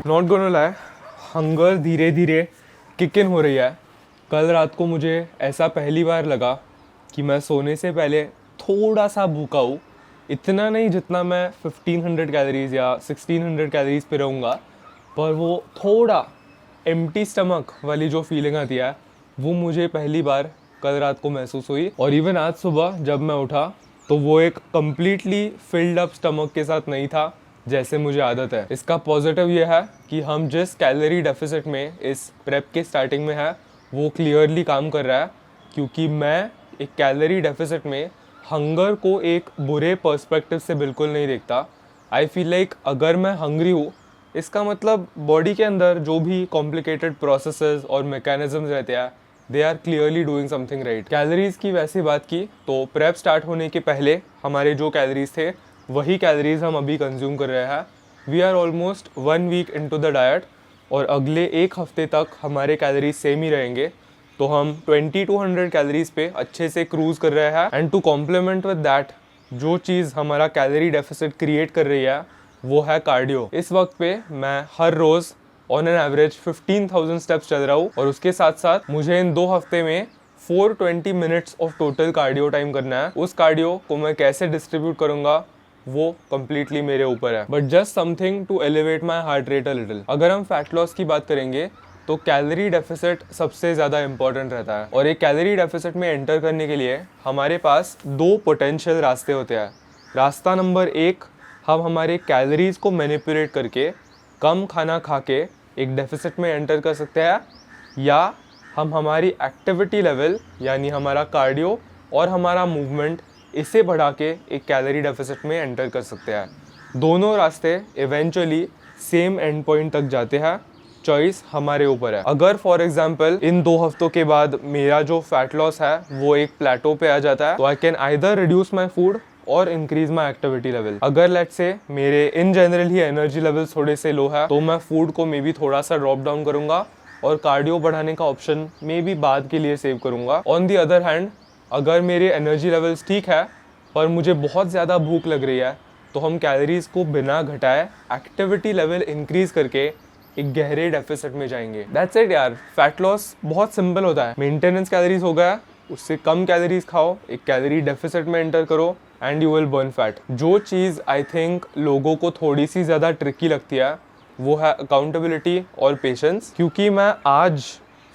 Not gonna lie, hunger धीरे धीरे kick in हो रही है। कल रात को मुझे ऐसा पहली बार लगा कि मैं सोने से पहले थोड़ा सा भूखा हूँ। इतना नहीं जितना मैं 1500 कैलोरीज या 1600 कैलोरीज पे रहूँगा, पर वो थोड़ा एम्प्टी स्टमक वाली जो फीलिंग आती है वो मुझे पहली बार कल रात को महसूस हुई। और इवन आज सुबह जब मैं उठा तो वो एक कम्प्लीटली फिल्ड अप स्टमक के साथ नहीं था जैसे मुझे आदत है। इसका पॉजिटिव ये है कि हम जिस कैलोरी डेफिसिट में इस प्रेप के स्टार्टिंग में है वो क्लियरली काम कर रहा है, क्योंकि मैं एक कैलोरी डेफिसिट में हंगर को एक बुरे पर्सपेक्टिव से बिल्कुल नहीं देखता। आई फील लाइक अगर मैं हंग्री हूँ, इसका मतलब बॉडी के अंदर जो भी कॉम्प्लिकेटेड प्रोसेसेस और मैकेनिज्म्स रहते हैं they are clearly doing something right. Calories की वैसे बात की तो प्रेप स्टार्ट होने के पहले हमारे जो कैलोरीज थे वही कैलोरीज हम अभी कंज्यूम कर रहे हैं। We are almost 1 week into the diet और अगले एक हफ्ते तक हमारे कैलोरीज सेम ही रहेंगे। तो हम 2200 कैलोरीज पे अच्छे से क्रूज कर रहे हैं। And to complement with that, जो चीज़ हमारा कैलोरी डेफिसिट क्रिएट कर रही है वो है कार्डियो। इस वक्त पे मैं हर रोज़ ऑन एन एवरेज 15,000 स्टेप्स चल रहा हूँ और उसके साथ साथ मुझे इन 2 हफ्ते में 420 minutes of total cardio time करना है। उस कार्डियो को मैं कैसे डिस्ट्रीब्यूट करूँगा वो कम्प्लीटली मेरे ऊपर है, but just something to elevate my heart rate a little. अगर हम फैट लॉस की बात करेंगे तो कैलोरी डेफिसिट सबसे ज़्यादा इंपॉर्टेंट रहता है। और एक कैलोरी डेफिसिट में एंटर करने के लिए हमारे पास 2 पोटेंशियल रास्ते होते हैं। रास्ता नंबर 1, हम हमारे कैलोरीज को मैनिपुलेट करके कम खाना खा के एक डेफिसिट में एंटर कर सकते हैं, या हम हमारी एक्टिविटी लेवल यानी हमारा कार्डियो और हमारा मूवमेंट इसे बढ़ा के एक कैलोरी डेफिसिट में एंटर कर सकते हैं। दोनों रास्ते इवेंचुअली सेम एंड पॉइंट तक जाते हैं। चॉइस हमारे ऊपर है। अगर फॉर एग्जांपल इन 2 हफ्तों के बाद मेरा जो फैट लॉस है वो एक प्लेटो पे आ जाता है तो I can either reduce my food और इंक्रीज माई एक्टिविटी लेवल। अगर लेट्स से मेरे in general he energy levels थोड़े से लो है तो मैं फूड को मे बी थोड़ा सा ड्रॉप डाउन करूंगा और कार्डियो बढ़ाने का ऑप्शन मे बी बाद के लिए सेव करूंगा। ऑन दी अदर हैंड, अगर मेरे एनर्जी लेवल्स ठीक है पर मुझे बहुत ज़्यादा भूख लग रही है तो हम कैलोरीज को बिना घटाए एक्टिविटी लेवल इंक्रीज करके एक गहरे डेफिसिट में जाएंगे। दैट्स इट यार। फैट लॉस बहुत सिंपल होता है। मेंटेनेंस कैलोरीज हो गया, उससे कम कैलोरीज खाओ, एक कैलोरी डेफिसिट में एंटर करो and you will burn fat. जो चीज़ आई थिंक लोगों को थोड़ी सी ज़्यादा ट्रिकी लगती है वो है अकाउंटेबिलिटी और पेशेंस। क्योंकि मैं आज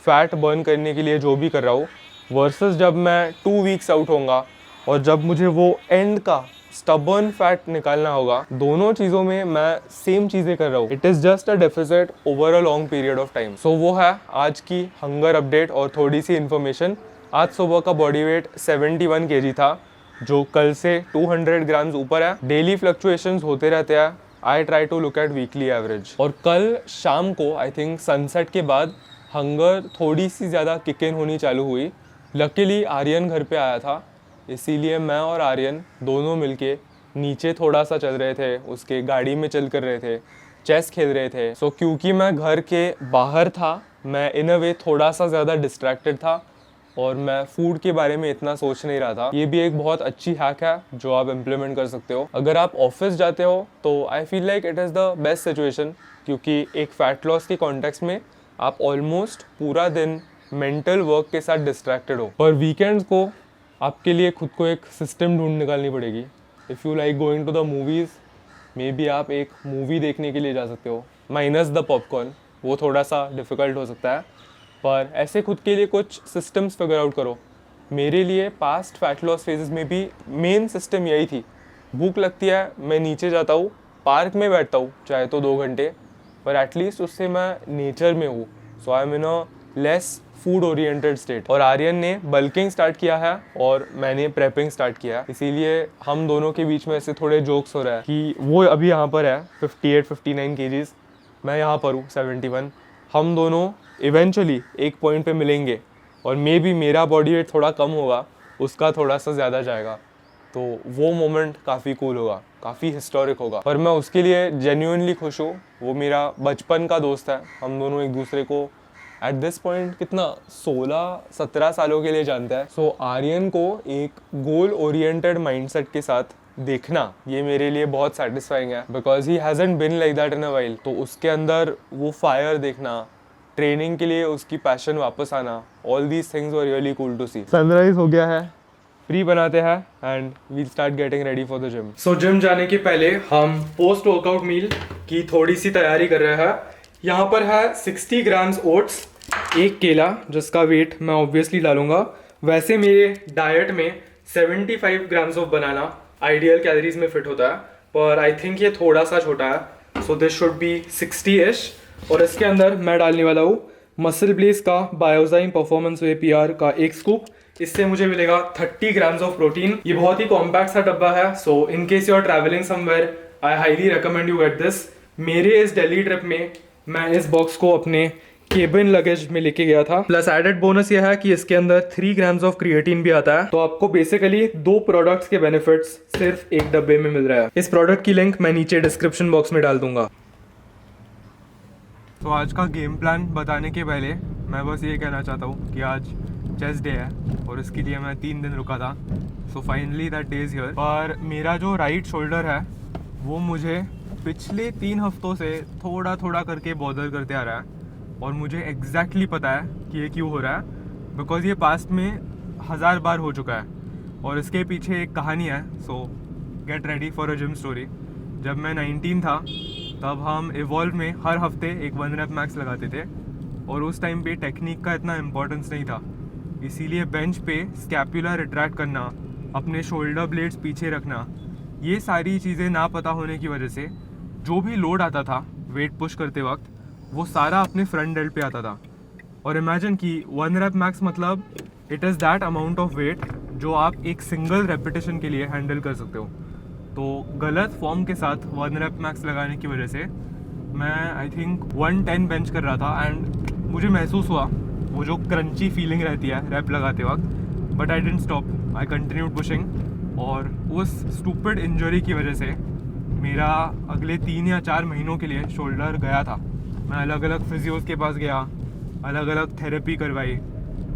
फैट बर्न करने के लिए जो भी कर रहा हूँ वर्सेस जब मैं 2 वीक्स आउट होऊंगा और जब मुझे वो एंड का स्टबर्न फैट निकालना होगा, दोनों चीज़ों में मैं सेम चीज़ें कर रहा हूँ। It is just a deficit over a long period of time. So वो है आज की हंगर अपडेट और थोड़ी सी इन्फॉर्मेशन। आज सुबह का बॉडी वेट 71 kg था, जो कल से 200 ग्राम्स ऊपर है। डेली फ्लक्चुएशंस होते रहते हैं। I try to look at weekly average. और कल शाम को आई थिंक सनसेट के बाद हंगर थोड़ी सी ज़्यादा किक इन होनी चालू हुई। लकीली आर्यन घर पे आया था, इसीलिए मैं और आर्यन दोनों मिलके नीचे थोड़ा सा चल रहे थे, उसके गाड़ी में चल कर रहे थे, चेस खेल रहे थे। सो क्योंकि मैं घर के बाहर था, मैं इन अ वे थोड़ा सा ज़्यादा डिस्ट्रैक्टेड था और मैं फूड के बारे में इतना सोच नहीं रहा था। ये भी एक बहुत अच्छी हैक है जो आप इम्प्लीमेंट कर सकते हो। अगर आप ऑफिस जाते हो तो I feel like it is the best situation, क्योंकि एक फैट लॉस के कॉन्टेक्स्ट में आप ऑलमोस्ट पूरा दिन मेंटल वर्क के साथ डिस्ट्रैक्टेड हो। पर वीकेंड्स को आपके लिए खुद को एक सिस्टम ढूंढ निकालनी पड़ेगी। If you like going to the movies, maybe आप एक मूवी देखने के लिए जा सकते हो, माइनस द पॉपकॉर्न, वो थोड़ा सा डिफ़िकल्ट हो सकता है। पर ऐसे खुद के लिए कुछ सिस्टम्स फिगर आउट करो। मेरे लिए पास्ट फैट लॉस फेजेस में भी मेन सिस्टम यही थी। भूख लगती है, मैं नीचे जाता हूँ, पार्क में बैठता हूँ चाहे तो 2 घंटे, पर एटलीस्ट उससे मैं नेचर में हूँ। So I am in a less food oriented state. और आर्यन ने बल्किंग स्टार्ट किया है और मैंने प्रेपिंग स्टार्ट किया है, इसीलिए हम दोनों के बीच में ऐसे थोड़े जोक्स हो रहा है कि वो अभी यहाँ पर है 58-59 kgs, मैं यहाँ पर हूँ 71। हम दोनों इवेंचुअली एक पॉइंट पे मिलेंगे और मे बी मेरा बॉडी वेट थोड़ा कम होगा, उसका थोड़ा सा ज़्यादा जाएगा, तो वो मोमेंट काफ़ी कूल होगा, काफ़ी हिस्टोरिक होगा। पर मैं उसके लिए जेन्युइनली खुश हूँ। वो मेरा बचपन का दोस्त है, हम दोनों एक दूसरे को एट दिस पॉइंट कितना 16-17 सालों के लिए जानता है। सो आर्यन को एक गोल ओरिएंटेड माइंडसेट के साथ देखना ये मेरे लिए बहुत सेटिस्फाइंग है, because he hasn't been like that in a while. तो उसके अंदर वो फायर देखना, ट्रेनिंग के लिए उसकी पैशन वापस आना, all these things were really cool to see. Sunrise हो गया है, फ्री बनाते हैं and we'll start getting ready for the gym. So gym जाने के पहले हम पोस्ट वर्कआउट मील की थोड़ी सी तैयारी कर रहे हैं। यहाँ पर है 60 ग्राम्स ओट्स, एक केला जिसका वेट मैं ऑब्वियसली डालूंगा। वैसे मेरे डाइट में 75 grams of banana ideal calories में फिट होता है, पर आई थिंक ये थोड़ा सा छोटा है, so this should be 60-ish। और इसके अंदर मैं डालने वाला हूँ मसल ब्लेज का बायोजाइन परफॉर्मेंस वे PR का एक स्कूप। इससे मुझे मिलेगा 30 ग्राम्स ऑफ प्रोटीन। ये बहुत ही कॉम्पैक्ट सा डब्बा है, so in case you are travelling somewhere I highly recommend you get this. मेरे इस दिल्ली ट्रिप में मैं इस बॉक्स को अपने केबिन लगेज में लेके गया था। प्लस एडेड बोनस यह है कि इसके अंदर 3 ग्राम्स ऑफ क्रिएटिन भी आता है। तो आपको बेसिकली 2 प्रोडक्ट्स के बेनिफिट्स सिर्फ एक डब्बे में मिल रहा है। इस प्रोडक्ट की लिंक मैं नीचे डिस्क्रिप्शन बॉक्स में डाल दूंगा। तो आज का गेम प्लान बताने के पहले मैं बस ये कहना चाहता हूँ कि आज चेस्ट डे है और इसके लिए मैं 3 दिन रुका था। So finally that day is here. पर मेरा जो राइट शोल्डर है वो मुझे पिछले 3 हफ्तों से थोड़ा थोड़ा करके बॉदर करते आ रहा है, और मुझे एग्जैक्टली पता है कि ये क्यों हो रहा है, बिकॉज ये पास्ट में 1000 बार हो चुका है और इसके पीछे एक कहानी है। सो get ready for a gym story. जब मैं 19 था तब हम इवॉल्व में हर हफ्ते एक 1 rep मैक्स लगाते थे, और उस टाइम पे टेक्निक का इतना इम्पोर्टेंस नहीं था, इसीलिए बेंच पे स्कैपुला रिट्रैक्ट करना, अपने शोल्डर ब्लेड्स पीछे रखना, ये सारी चीज़ें ना पता होने की वजह से जो भी लोड आता था वेट पुश करते वक्त वो सारा अपने फ्रंट डेल्ट पे आता था। और इमेजिन कि 1 rep मैक्स मतलब it is that amount of weight जो आप एक सिंगल रेपिटेशन के लिए हैंडल कर सकते हो। तो गलत फॉर्म के साथ 1 rep मैक्स लगाने की वजह से मैं आई थिंक 110 बेंच कर रहा था, एंड मुझे महसूस हुआ वो जो क्रंची फीलिंग रहती है रैप लगाते वक्त, but I didn't stop, I continued pushing. और उस स्टूपिड इंजरी की वजह से मेरा अगले 3 या 4 महीनों के लिए शोल्डर गया था। मैं अलग अलग फिजियोज के पास गया, अलग अलग थेरेपी करवाई,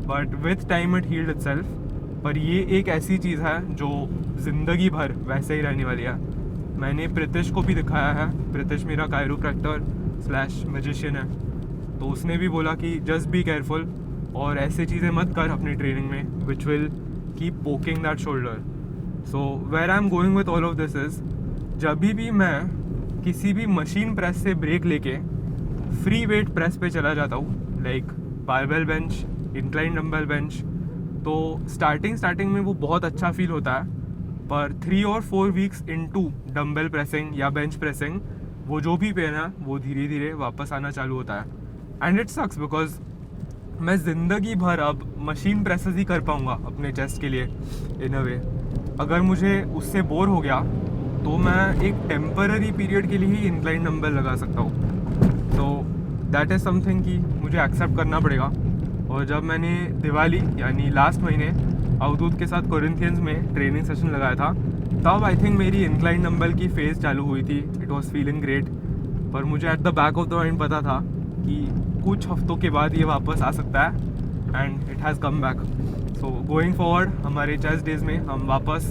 but with time it healed itself. पर ये एक ऐसी चीज़ है जो ज़िंदगी भर वैसे ही रहने वाली है। मैंने प्रीतिश को भी दिखाया है, प्रीतिश मेरा कायरोप्रैक्टर / मैजिशियन है, तो उसने भी बोला कि जस्ट बी केयरफुल और ऐसे चीज़ें मत कर अपनी ट्रेनिंग में which will keep poking that shoulder. So where I am going with all of this is, जब भी मैं किसी भी मशीन प्रेस से ब्रेक लेके फ्री वेट प्रेस पे चला जाता हूँ, like barbell bench, incline dumbbell bench, तो स्टार्टिंग में वो बहुत अच्छा फील होता है, पर 3 और 4 वीक्स इनटू डंबल प्रेसिंग या बेंच प्रेसिंग वो जो भी पेन है वो धीरे धीरे वापस आना चालू होता है। एंड इट सक्स बिकॉज मैं ज़िंदगी भर अब मशीन प्रेसेस ही कर पाऊँगा अपने चेस्ट के लिए इन अ वे। अगर मुझे उससे बोर हो गया तो मैं एक टेम्पररी पीरियड के लिए ही इंक्लाइन डंबल लगा सकता हूँ। तो दैट इज़ समथिंग कि मुझे एक्सेप्ट करना पड़ेगा। और जब मैंने दिवाली यानी लास्ट महीने अवधूत के साथ कोरिंथियंस में ट्रेनिंग सेशन लगाया था, तब आई थिंक मेरी इंक्लाइन डंबल की फेज़ चालू हुई थी। इट वॉज फीलिंग ग्रेट, पर मुझे at the back of the mind पता था कि कुछ हफ्तों के बाद ये वापस आ सकता है, and it has come back. So going forward हमारे चेस्ट डेज में हम वापस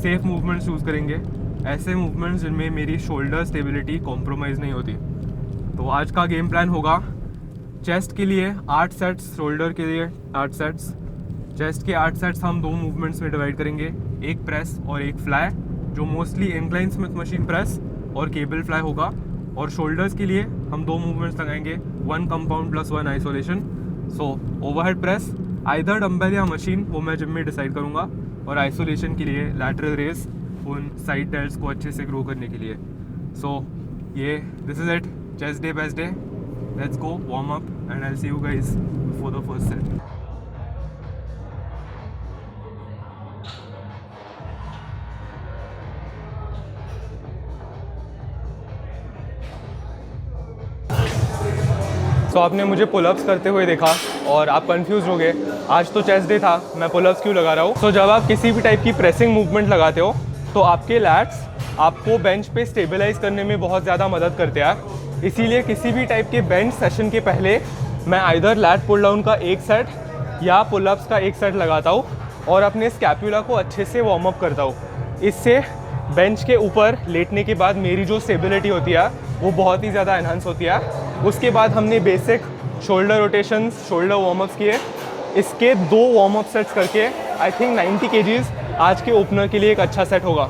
सेफ मूवमेंट्स चूज़ करेंगे, ऐसे मूवमेंट्स जिनमें मेरी शोल्डर स्टेबिलिटी कॉम्प्रोमाइज़ नहीं होती। तो आज का गेम प्लान होगा चेस्ट के लिए 8 सेट्स, शोल्डर के लिए 8 सेट्स। चेस्ट के 8 सेट्स हम 2 मूवमेंट्स में डिवाइड करेंगे, एक प्रेस और एक फ्लाई, जो mostly incline Smith machine press और केबल फ्लाई होगा। और शोल्डर्स के लिए हम 2 मूवमेंट्स लगाएंगे, 1 कंपाउंड + 1 आइसोलेशन। सो ओवरहेड प्रेस आइदर डंबल या मशीन, वो मैं जिम में डिसाइड करूँगा, और आइसोलेशन के लिए लैटरल रेस उन साइड डेल्ट्स को अच्छे से ग्रो करने के लिए। सो ये this is it, chest day best day. Let's go warm up and I will see you guys before the first set. तो आपने मुझे पुलअप्स करते हुए देखा और आप कंफ्यूज हो गए, आज तो चेस्ट डे था, मैं पुलअप्स क्यों लगा रहा हूँ। तो जब आप किसी भी टाइप की प्रेसिंग मूवमेंट लगाते हो तो आपके लैट्स आपको बेंच पे स्टेबलाइज करने में बहुत ज़्यादा मदद करते हैं। इसीलिए किसी भी टाइप के बेंच सेशन के पहले मैं आइदर लैट पुल डाउन का 1 सेट या पुलअप्स का 1 सेट लगाता हूँ और अपने स्कैपुला को अच्छे से वार्म अप करता हूँ। इससे बेंच के ऊपर लेटने के बाद मेरी जो स्टेबिलिटी होती है वो बहुत ही ज़्यादा एनहांस होती है। उसके बाद हमने basic shoulder rotations, shoulder warm ups किए। इसके 2 वार्म अप सेट्स करके आई थिंक 90 kgs आज के ओपनर के लिए एक अच्छा सेट होगा।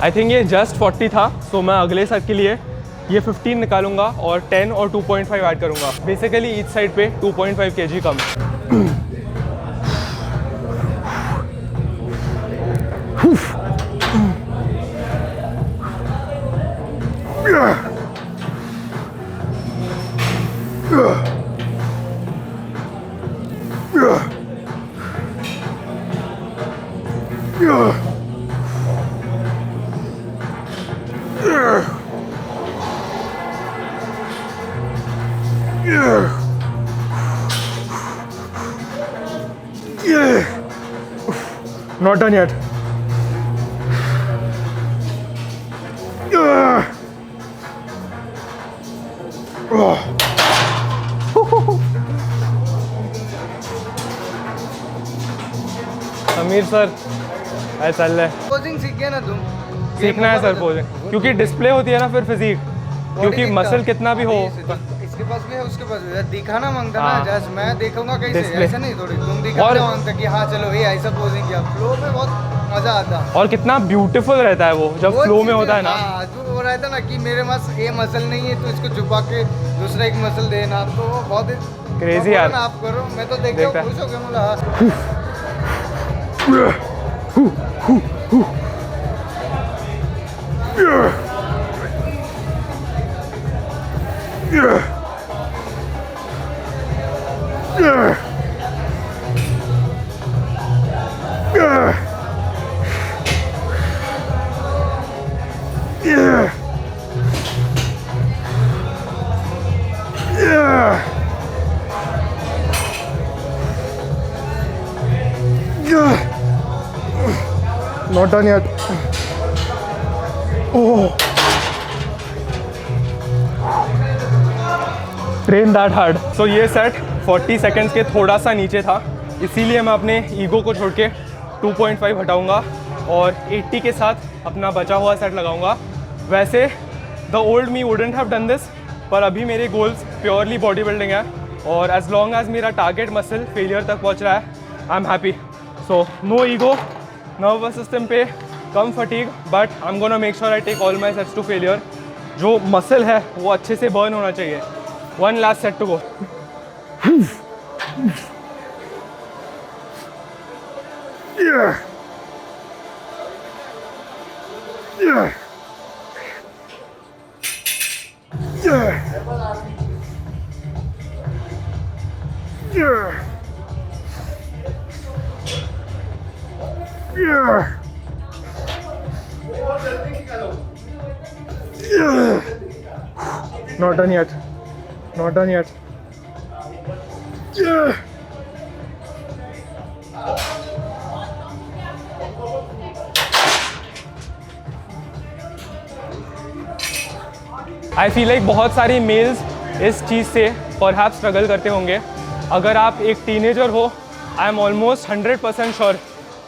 आई थिंक ये जस्ट 40 था, सो मैं अगले सेट के लिए ये 15 निकालूंगा और 10 और 2.5 ऐड करूंगा। बेसिकली ईच साइड पे 2.5 kg come. Not done yet. Sameer sir ऐसा चल रहा है। पोजिंग सीख गया ना तुम? सीखना है सर पोजिंग, क्योंकि डिस्प्ले होती है ना फिर फिजिक, क्योंकि मसल कितना भी हो। इसके पास भी है, उसके पास भी है। दिखाना मांगता हाँ। ना, जस्ट मैं देखूंगा कैसे, Display। ऐसा नहीं थोड़ी तुम दिखाना मांगता कि हाँ चलो ये ऐसा पोजिंग किया, फ्लो में बहुत मजा आता। और कितना ब्यूटीफुल रहता है वो जब फ्लो में होता है ना। हाँ, जो वो रहता है ना कि मेरे पास ये मसल नहीं है तो इसको छुपा के दूसरा एक मसल देना, तो वो बहुत क्रेजी यार। आप करो, मैं तो देख देखता खुश हो गया। मतलब Not done yet. Oh. Train that hard. So ये सेट 40 सेकेंड्स के थोड़ा सा नीचे था, इसीलिए मैं अपने ईगो को छोड़ के 2.5 हटाऊंगा और 80 के साथ अपना बचा हुआ सेट लगाऊंगा। वैसे the old me wouldn't have done this, पर अभी मेरे गोल्स प्योरली बॉडी बिल्डिंग है और एज लॉन्ग एज मेरा टारगेट मसल फेलियर तक पहुंच रहा है, I am happy. So no ego, nervous system पे कम fatigue, but I am gonna make sure I take all my sets to failure. जो मसल है वो अच्छे से बर्न होना चाहिए। 1 last set to go. Not done yet. Not done yet. I feel like बहुत सारे मेल्स इस चीज़ से परहैप्स स्ट्रगल करते होंगे। अगर आप एक टीनेजर हो, आई एम ऑलमोस्ट 100% श्योर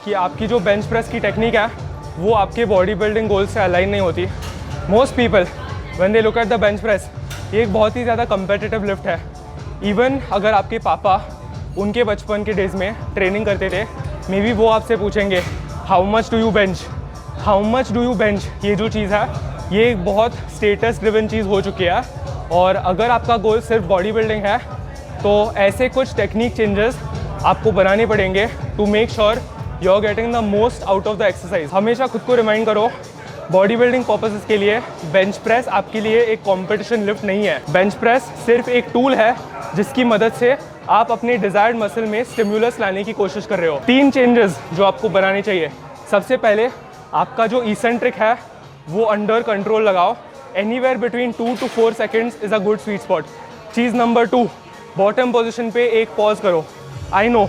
कि आपकी जो बेंच प्रेस की टेक्निक है वो आपके बॉडी बिल्डिंग गोल से अलाइन नहीं होती। Most people when they look at the bench press, ये एक बहुत ही ज़्यादा कम्पिटिटिव लिफ्ट है। इवन अगर आपके पापा उनके बचपन के डेज़ में ट्रेनिंग करते थे, मे बी वो आपसे पूछेंगे how much do you bench, how much do you bench. ये जो चीज़ है ये एक बहुत स्टेटस ड्रिवन चीज़ हो चुकी है, और अगर आपका गोल सिर्फ बॉडी बिल्डिंग है तो ऐसे कुछ टेक्निक चेंजेस आपको बनाने पड़ेंगे to make sure you are getting the most out of the exercise. हमेशा खुद को रिमाइंड करो बॉडी बिल्डिंग पर्पसेस के लिए बेंच प्रेस आपके लिए एक कंपटीशन लिफ्ट नहीं है। बेंच प्रेस सिर्फ एक टूल है जिसकी मदद से आप अपने डिजायर्ड मसल में स्टिमुलस लाने की कोशिश कर रहे हो। 3 चेंजेस जो आपको बनाने चाहिए। सबसे पहले आपका जो इसेंट्रिक है वो अंडर कंट्रोल लगाओ। Anywhere between 2 to 4 seconds is a good sweet spot. Cheese number 2, bottom position पे एक पॉज करो। आई नो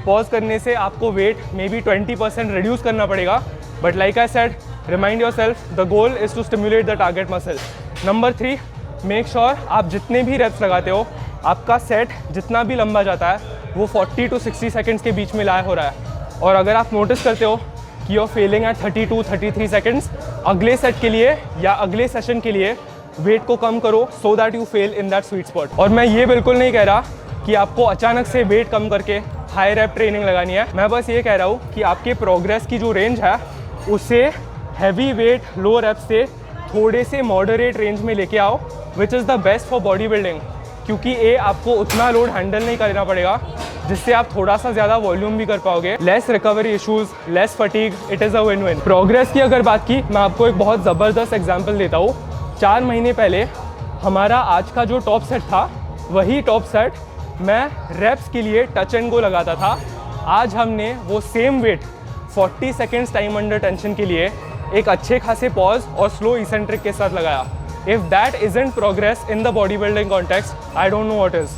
पॉज करने से आपको वेट मे बी 20% रिड्यूस करना पड़ेगा, but like I said, remind yourself the goal is to stimulate the target muscle. Number 3, make sure आप जितने भी रेप्स लगाते हो आपका सेट जितना भी लंबा जाता है वो 40 to 60 सेकेंड्स के बीच में लाया हो रहा है। और अगर आप नोटिस करते हो कि you are failing at 32-33 seconds, अगले सेट के लिए या अगले सेशन के लिए वेट को कम करो so that you fail in that sweet spot. और मैं ये बिल्कुल नहीं कह रहा कि आपको अचानक से वेट कम करके हाई रैप ट्रेनिंग लगानी है। मैं बस ये कह रहा हूँ कि आपके प्रोग्रेस की जो रेंज है उसे हैवी वेट लो रैप से थोड़े से मॉडरेट रेंज में लेके आओ, which is the best for body building. क्योंकि ये आपको उतना लोड हैंडल नहीं करना पड़ेगा जिससे आप थोड़ा सा ज़्यादा वॉल्यूम भी कर पाओगे। Less recovery issues, less fatigue, it is a win win. Progress की अगर बात की, मैं आपको एक बहुत ज़बरदस्त एग्जांपल देता हूँ। 4 महीने पहले हमारा आज का जो टॉप सेट था वही टॉप सेट मैं रेप्स के लिए टच एंड गो लगाता था। आज हमने वो same weight 40 seconds time under tension के लिए एक अच्छे खासे पॉज और स्लो इसेंट्रिक के साथ लगाया। If that isn't progress in the body building context, I don't know what is.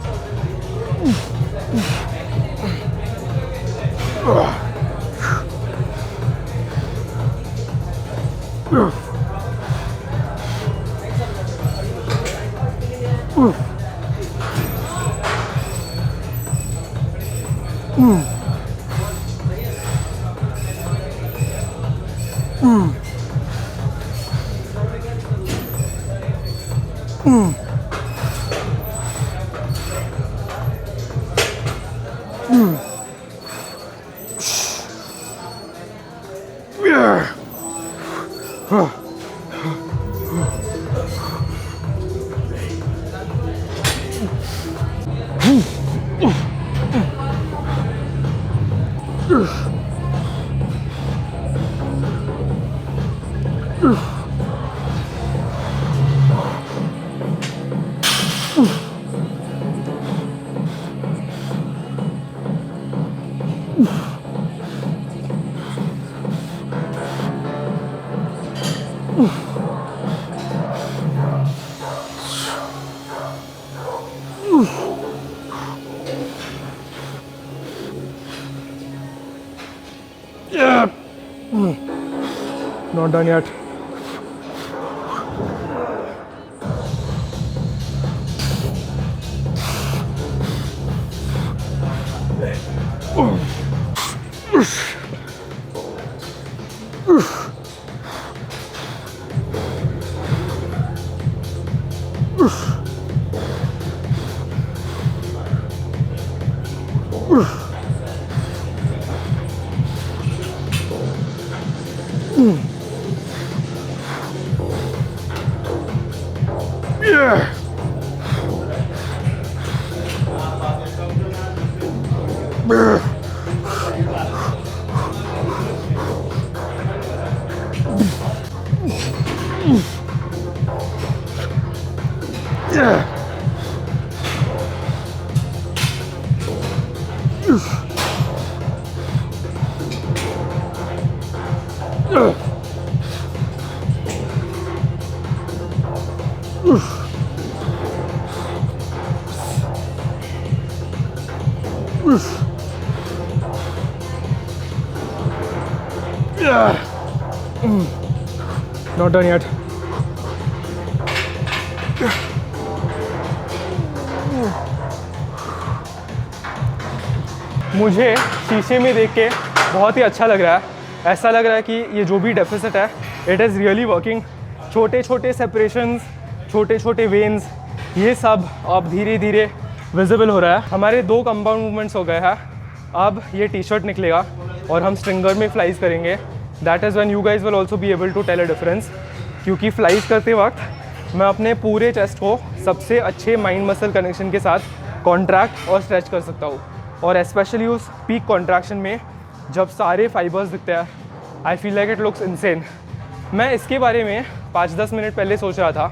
Not done yet. Not done yet. मुझे शीशे में देख के बहुत ही अच्छा लग रहा है। ऐसा लग रहा है कि ये जो भी डेफिसिट है इट इज़ रियली वर्किंग। छोटे छोटे सेपरेशंस, छोटे छोटे वेन्स, ये सब अब धीरे धीरे विजिबल हो रहा है। हमारे 2 कंपाउंड मूवमेंट्स हो गए हैं। अब ये टी शर्ट निकलेगा और हम स्ट्रिंगर में फ्लाइज करेंगे। That is when you guys will also be able to tell a difference. क्योंकि फ्लाइज करते वक्त मैं अपने पूरे चेस्ट को सबसे अच्छे माइंड मसल कनेक्शन के साथ कॉन्ट्रैक्ट और स्ट्रेच कर सकता हूँ। और स्पेशली उस पीक कॉन्ट्रैक्शन में जब सारे फाइबर्स दिखते हैं, आई feel like it looks insane. मैं इसके बारे में 5-10 मिनट पहले सोच रहा था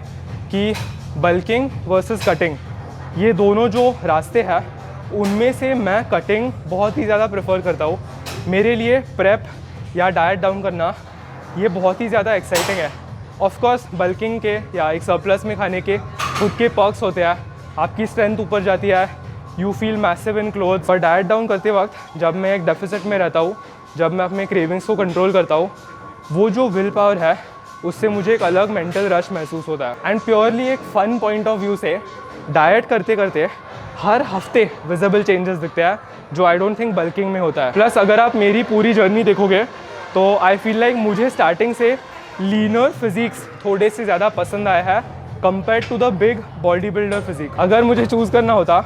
कि बल्किंग वर्सेस कटिंग, ये दोनों जो रास्ते हैं उनमें से मैं कटिंग बहुत ही ज़्यादा प्रेफर करता हूँ। मेरे लिए प्रेप या डाइट डाउन करना ये बहुत ही ज़्यादा एक्साइटिंग है। ऑफ कोर्स बल्किंग के या एक सरप्लस में खाने के खुद के पर्क्स होते हैं, आपकी स्ट्रेंथ ऊपर जाती है, you feel massive in cloth. पर डाइट डाउन करते वक्त जब मैं एक डेफिसिट में रहता हूँ, जब मैं अपने क्रेविंग्स को कंट्रोल करता हूँ, वो जो विल पावर है उससे मुझे एक अलग मेंटल रश महसूस होता है। एंड प्योरली एक फ़न पॉइंट ऑफ व्यू से डाइट करते करते हर हफ्ते विजिबल चेंजेस दिखते हैं, जो आई डोंट थिंक बल्किंग में होता है। प्लस अगर आप मेरी पूरी जर्नी देखोगे तो आई फील लाइक मुझे स्टार्टिंग से लीनर फिजिक्स थोड़े से ज़्यादा पसंद आया है compare to the big body builder physique. अगर मुझे चूज़ करना होता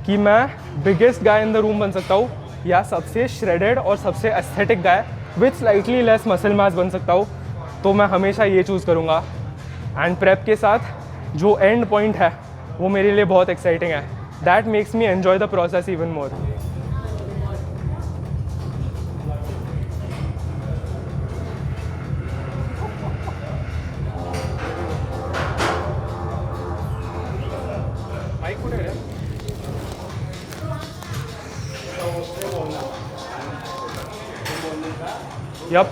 कि मैं biggest guy in the room बन सकता हूँ या सबसे श्रेडेड और सबसे aesthetic guy with slightly less muscle mass बन सकता हूँ, तो मैं हमेशा ये चूज़ करूँगा। एंड प्रेप के साथ जो एंड पॉइंट है वो मेरे लिए बहुत एक्साइटिंग है। That makes me enjoy the process even more. Yep.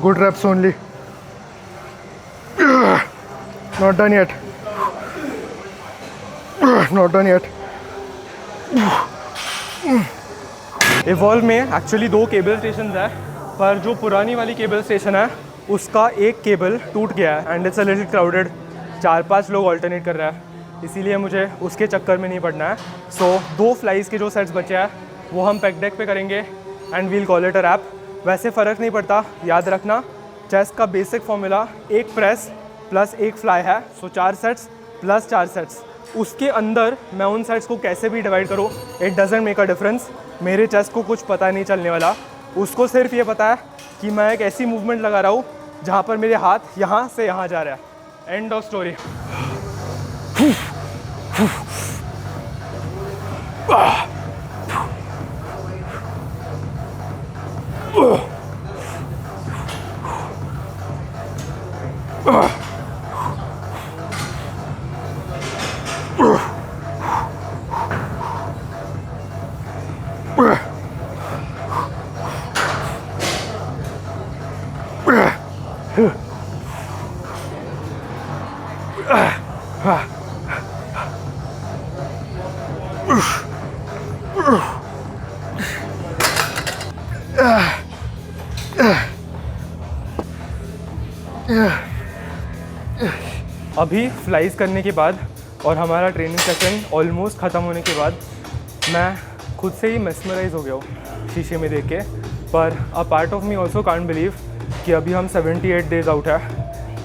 Good reps only. Not done yet. Not done yet. Evolve में एक्चुअली 2 केबल स्टेशन है, पर जो पुरानी वाली केबल स्टेशन है उसका एक केबल टूट गया है and it's a little crowded. 4-5 लोग ऑल्टरनेट कर रहा है, इसीलिए मुझे उसके चक्कर में नहीं पड़ना है। सो 2 फ्लाइज के जो सेट्स बचे हैं वो हम पैक डेक पे करेंगे and we'll call it a wrap. वैसे फ़र्क नहीं पड़ता, याद रखना चेस्ट का basic formula 1 press plus 1 fly है, सो 4 सेट्स प्लस 4 सेट्स। उसके अंदर मैं उन सेट्स को कैसे भी डिवाइड करूँ, it doesn't make a difference. मेरे चेस्ट को कुछ पता नहीं चलने वाला, उसको सिर्फ ये पता है कि मैं एक ऐसी मूवमेंट लगा रहा हूँ जहाँ पर मेरे हाथ यहाँ से यहाँ जा रहा है। End of story. अभी फ्लाइज करने के बाद और हमारा ट्रेनिंग सेशन ऑलमोस्ट ख़त्म होने के बाद मैं खुद से ही मेस्मराइज हो गया हूँ शीशे में देख के। पर अ part of me also can't believe कि अभी हम 78 डेज़ आउट है।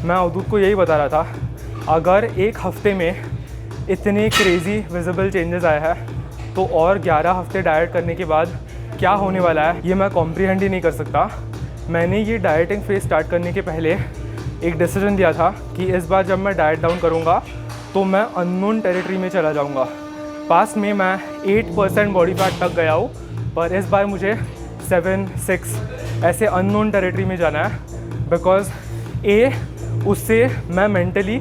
मैं अवधूत को यही बता रहा था, अगर एक हफ्ते में इतने क्रेज़ी विजिबल चेंजेस आए हैं तो और 11 हफ्ते डाइट करने के बाद क्या होने वाला है ये मैं कॉम्प्रीहेंड ही नहीं कर सकता। मैंने ये डाइटिंग फेज स्टार्ट करने के पहले एक डिसीजन दिया था कि इस बार जब मैं डाइट डाउन करूँगा तो मैं अननोन टेरिटरी में चला जाऊँगा। पास में मैं 8% बॉडी फैट तक गया हूँ, पर इस बार मुझे 7, 6 ऐसे अननोन टेरिटरी में जाना है, बिकॉज उससे मैं मेंटली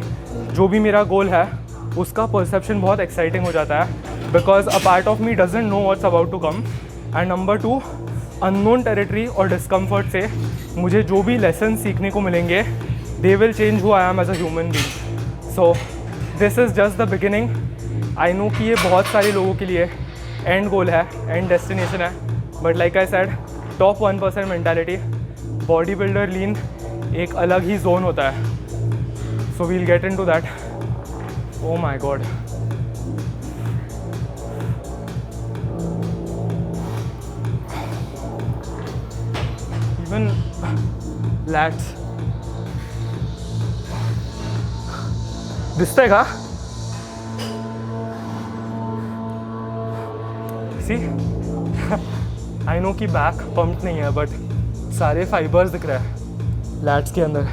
जो भी मेरा गोल है उसका परसेप्शन बहुत एक्साइटिंग हो जाता है, because a part of me doesn't know what's about to come. And number 2, unknown territory और डिस्कम्फर्ट से मुझे जो भी लेसन सीखने को मिलेंगे, they will change who I am as a human being. So this is just the beginning. I know कि ये बहुत सारे लोगों के लिए एंड गोल है, एंड डेस्टिनेशन है, but like I said, top 1% mentality, body builder lean एक अलग ही जोन होता है। So we'll get into that. Oh my god, even lats दिसतंय का? सी आई नो कि बैक पंप नहीं है, बट सारे फाइबर्स दिख रहे हैं लैट्स के अंदर।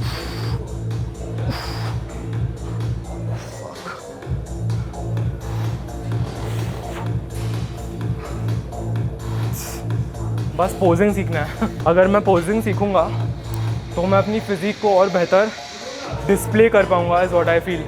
बस पोजिंग सीखना है। अगर मैं पोजिंग सीखूंगा तो मैं अपनी फिज़िक को और बेहतर डिस्प्ले कर पाऊंगा, इज़ व्हाट आई फील।